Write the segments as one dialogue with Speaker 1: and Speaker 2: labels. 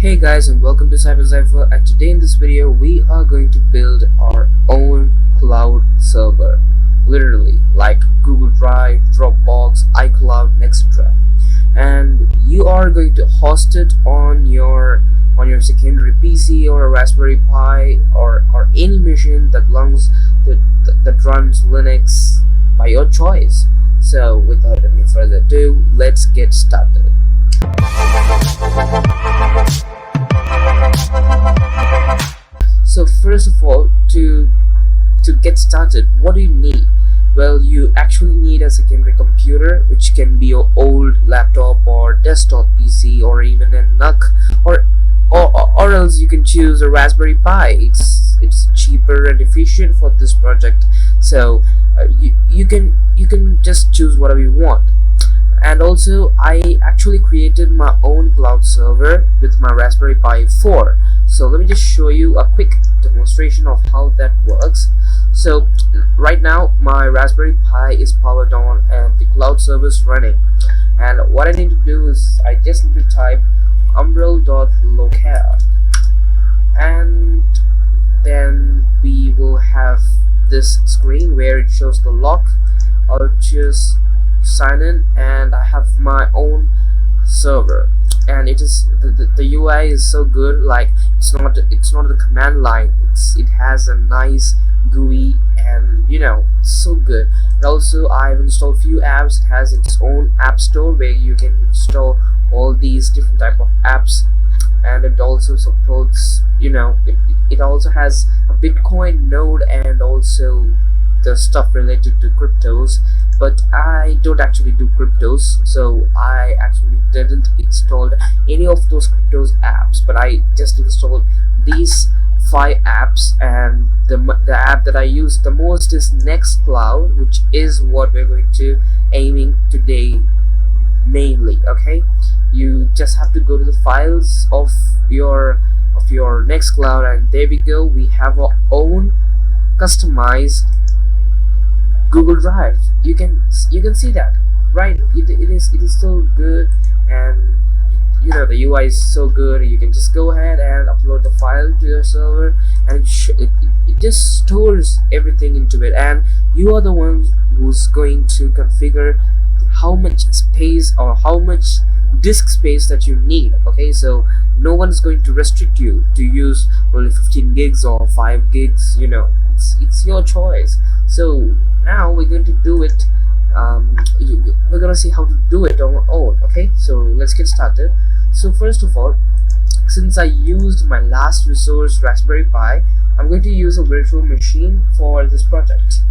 Speaker 1: Hey guys, and welcome to Cypher, and today in this video we are going to build our own cloud server, literally like Google Drive, Dropbox, iCloud, etc. And you are going to host it on your secondary PC or a Raspberry Pi or any machine that runs Linux by your choice. So without any further ado, let's get started. So first of all, to get started, what do you need? Well, you actually need a secondary computer, which can be your old laptop or desktop PC or even a NUC, or else you can choose a Raspberry Pi. It's cheaper and efficient for this project, so you can just choose whatever you want. And also, I actually created my own cloud server with my Raspberry Pi 4. So let me just show you a quick demonstration of how that works. So right now my Raspberry Pi is powered on and the cloud server is running. And what I need to do is I just need to type umbrel.locale, and then we will have this screen where it shows the lock. I'll just sign in, and I have my own server, and it is the UI is so good. Like it's not the command line, it has a nice GUI, and it's so good. And also I've installed few apps. It has its own app store where you can install all these different type of apps, and it also supports it also has a Bitcoin node and also the stuff related to cryptos, but I don't actually do cryptos, so I actually didn't install any of those cryptos apps, but I just installed these 5 apps, and the app that I use the most is Nextcloud, which is what we're going to aiming today mainly. Okay, you just have to go to the files of your Nextcloud, and there we go. We have our own customized Google Drive. You can see that, right? It is so good, and the UI is so good. You can just go ahead and upload the file to your server, and it just stores everything into it, and you are the one who's going to configure how much space or how much disk space that you need. Okay, so no one is going to restrict you to use only 15 gigs or 5 gigs. It's your choice. So now we're going to do it. We're gonna see how to do it on our own. Okay, so let's get started. So first of all, since I used my last resource Raspberry Pi, I'm going to use a virtual machine for this project.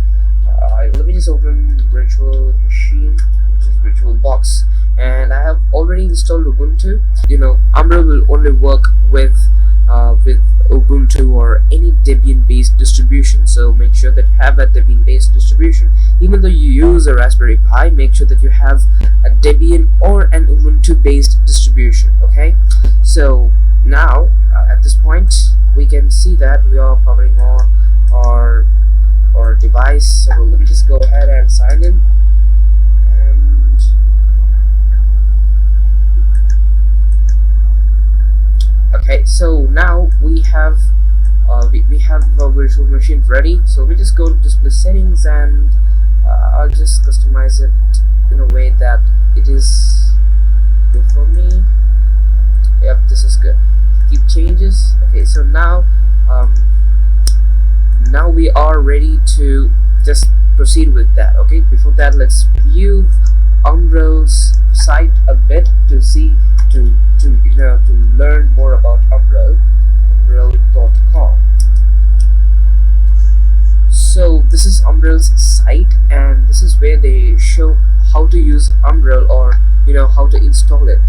Speaker 1: Let me just open virtual machine, which is VirtualBox, and I have already installed Ubuntu. Umbrel will only work with Ubuntu or any Debian based distribution, so make sure that you have a Debian based distribution. Even though you use a Raspberry Pi, make sure that you have a Debian or an Ubuntu based distribution. Okay, so now at this point we can see that we are powering on our device. So let me just go ahead and sign in, and okay, so now we have a virtual machine ready. So we just go to display settings, and I'll just customize it in a way that it is good for me. Yep, this is good. Keep changes. Okay, so now we are ready to just proceed with that. Okay, before that, let's view Umbrel's site a bit to learn more about umbrel.com. So this is Umbrel's site, and this is where they show how to use Umbrel, or how to install it.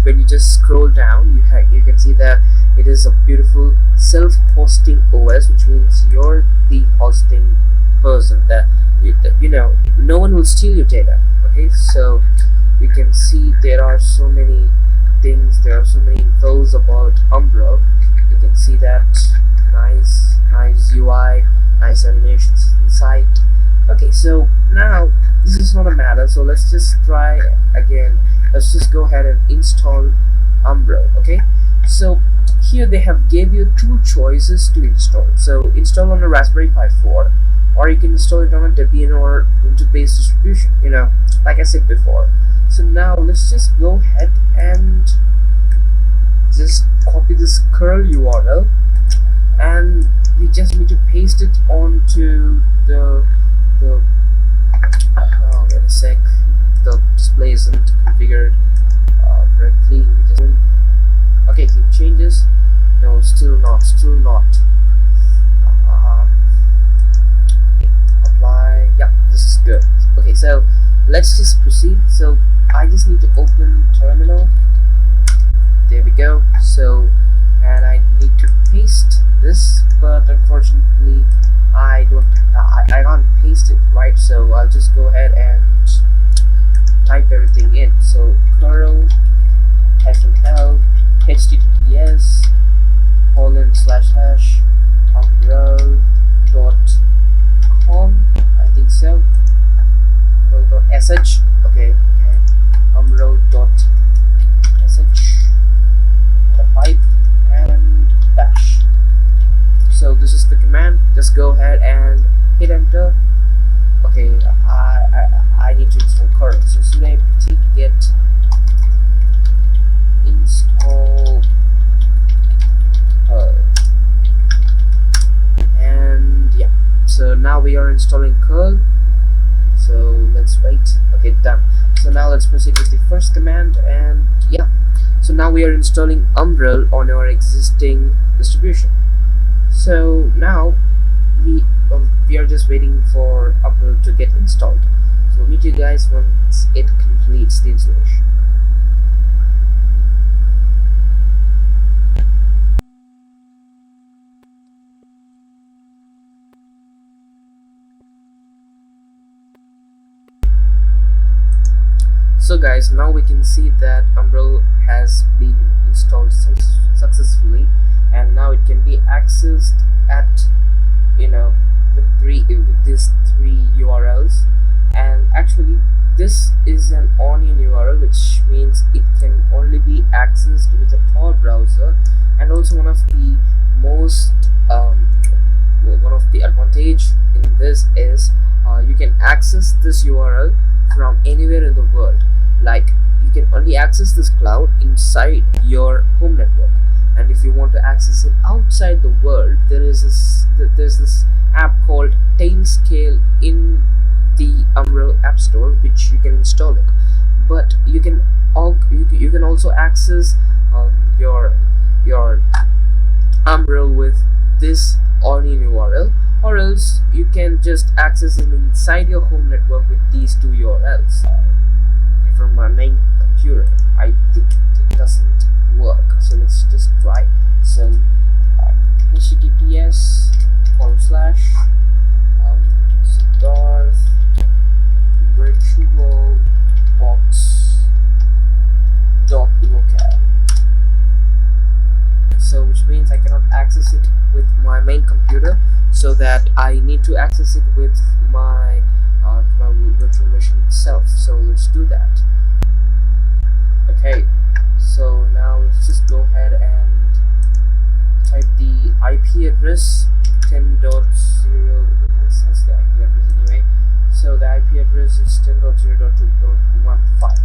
Speaker 1: When you just scroll down, you can see that it is a beautiful self-hosting OS, which means you're the hosting person, that no one will steal your data. Okay, so we can see there are so many things, there are so many infos about Umbrel. You can see that nice UI, nice animations inside. Okay, so now this is not a matter, so let's just try again. Let's just go ahead and install Umbrel. Okay, So here they have gave you two choices to install. So install on a Raspberry Pi 4, or you can install it on a Debian or Ubuntu based distribution, like I said before. So now let's just go ahead and just copy this curl URL, and we just need to paste it onto the oh, wait a sec, the display isn't configured correctly. Okay, keep changes. No, still not. Apply. Yeah, this is good. Okay, so let's just proceed. So I just need to open terminal. There we go. So, and I need to paste this, but unfortunately I can't paste it, right? So I'll just go ahead and type everything in. So curl -l https /umbrel.com, I think so. Umbrel.sh. Okay. Umbrel.sh, the pipe, and bash. So this is the command. Just go ahead and hit enter. Okay, I need to install curl. So sudo apt get install and yeah, so now we are installing curl. So let's wait. Okay, done. So now let's proceed with the first command, and yeah, so now we are installing Umbrel on our existing distribution. So now we are just waiting for Umbrel to get installed. So we'll meet you guys once it completes the installation. So guys, now we can see that Umbrel has been installed successfully, and now it can be accessed at with these three URLs. And actually this is an onion URL, which means it can only be accessed with a Tor browser. And also one of the most one of the advantage in this is you can access this URL from anywhere in the world. Like, you can only access this cloud inside your home network, and if you want to access it outside the world, there's this app called Tailscale in the Umbrel App Store, which you can install it. But you can also access your Umbrel with this onion URL, or else you can just access it inside your home network with these two URLs. From my main computer, I think it doesn't work, so let's just try. So https /Siddharth virtualbox.locale. So which means I cannot access it with my main computer, so that I need to access it with my virtual machine itself. So let's do that. Okay, so now let's just go ahead and type the IP address 10.0. That's the IP address anyway. So the IP address is 10.0.2.15.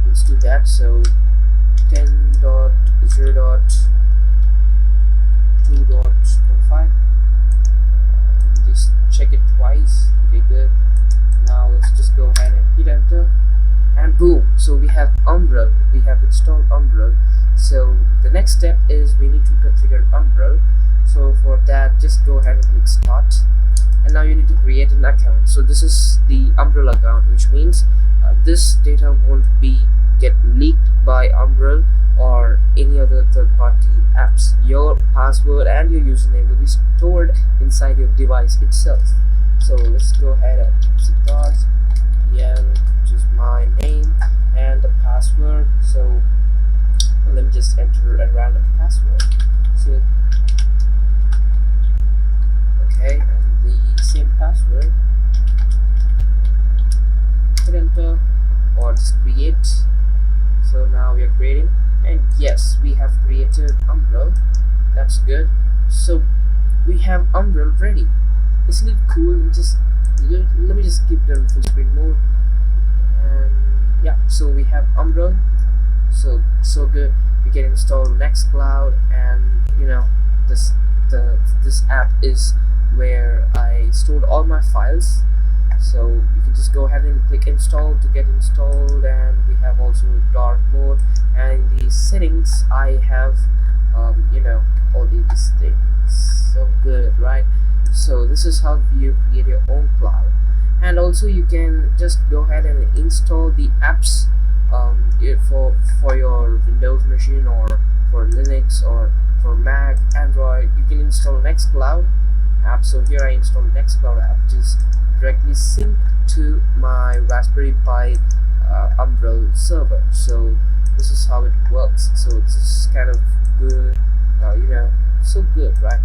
Speaker 1: Let's do that. So 10.0.2.15. Just check it twice. Okay, good. Now let's just go ahead and hit enter, and boom, so we have Umbrel. We have installed Umbrel. So the next step is we need to configure Umbrel. So for that, just go ahead and click start, and now you need to create an account. So this is the Umbrel account, which means this data won't get leaked by Umbrel or any other third-party apps. Your password and your username will be stored inside your device itself. So let's go ahead and Siddharth PL, which is my name, and the password. So let me just enter a random password. So okay, and the same password. Hit enter or just create. So now we are creating. And yes, we have created Umbrel. That's good. So we have Umbrel ready. Isn't it cool? Let me just keep it on full screen mode. And yeah, so we have Umbrel. So good. We can install Nextcloud, and this this app is where I stored all my files. So you can just go ahead and click install to get installed, and we have also dark mode, and in the settings I have all these things. So good, right? So this is how you create your own cloud. And also you can just go ahead and install the apps for your Windows machine, or for Linux, or for Mac, Android. You can install Nextcloud app. So here I installed Nextcloud app, which is directly synced to my Raspberry Pi Umbrel server. So this is how it works. So this is kind of good, so good, right?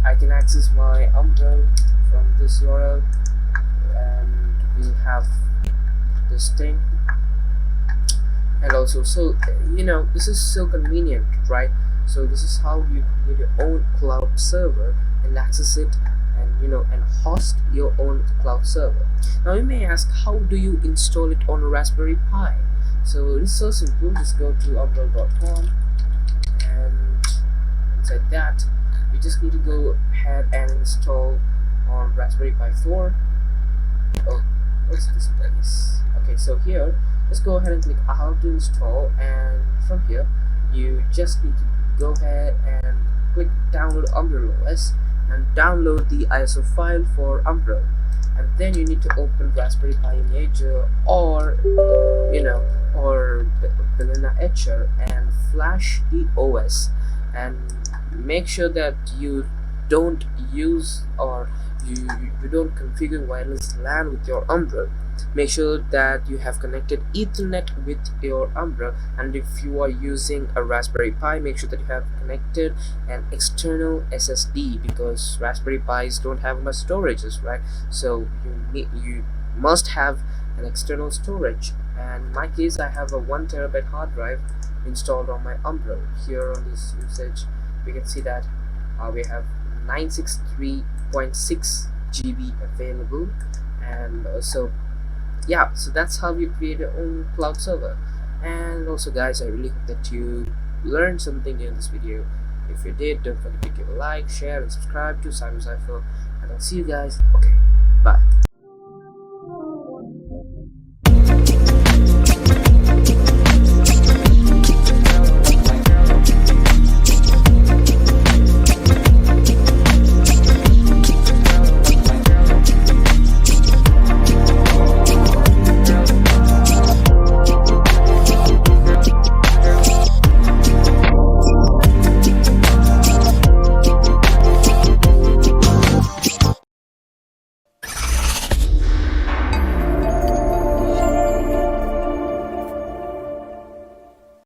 Speaker 1: I can access my Umbrel from this URL, and we'll have this thing. And also, so this is so convenient, right? So this is how you create your own cloud server and access it, and host your own cloud server. Now you may ask, how do you install it on a Raspberry Pi? So it's so simple. Just go to umbrel.com, and inside that you just need to go ahead and install on Raspberry Pi 4. Oh, what's this place? Okay, so here just go ahead and click how to install, and from here you just need to go ahead and click download Umbrel OS and download the ISO file for Umbrel, and then you need to open Raspberry Pi Imager, or Banana Etcher, and flash the OS, and make sure that you don't use, or you don't configure wireless LAN with your Umbrel. Make sure that you have connected Ethernet with your Umbrel, and if you are using a Raspberry Pi, make sure that you have connected an external SSD, because Raspberry Pis don't have much storages, right? So you must have an external storage, and in my case I have a 1 terabyte hard drive installed on my Umbrel. Here on this usage we can see that we have 963.6 GB available. And so yeah, so that's how you create your own cloud server. And also guys, I really hope that you learned something in this video. If you did, don't forget to give a like, share, and subscribe to Cyber Cypher, and I'll see you guys. Okay, bye.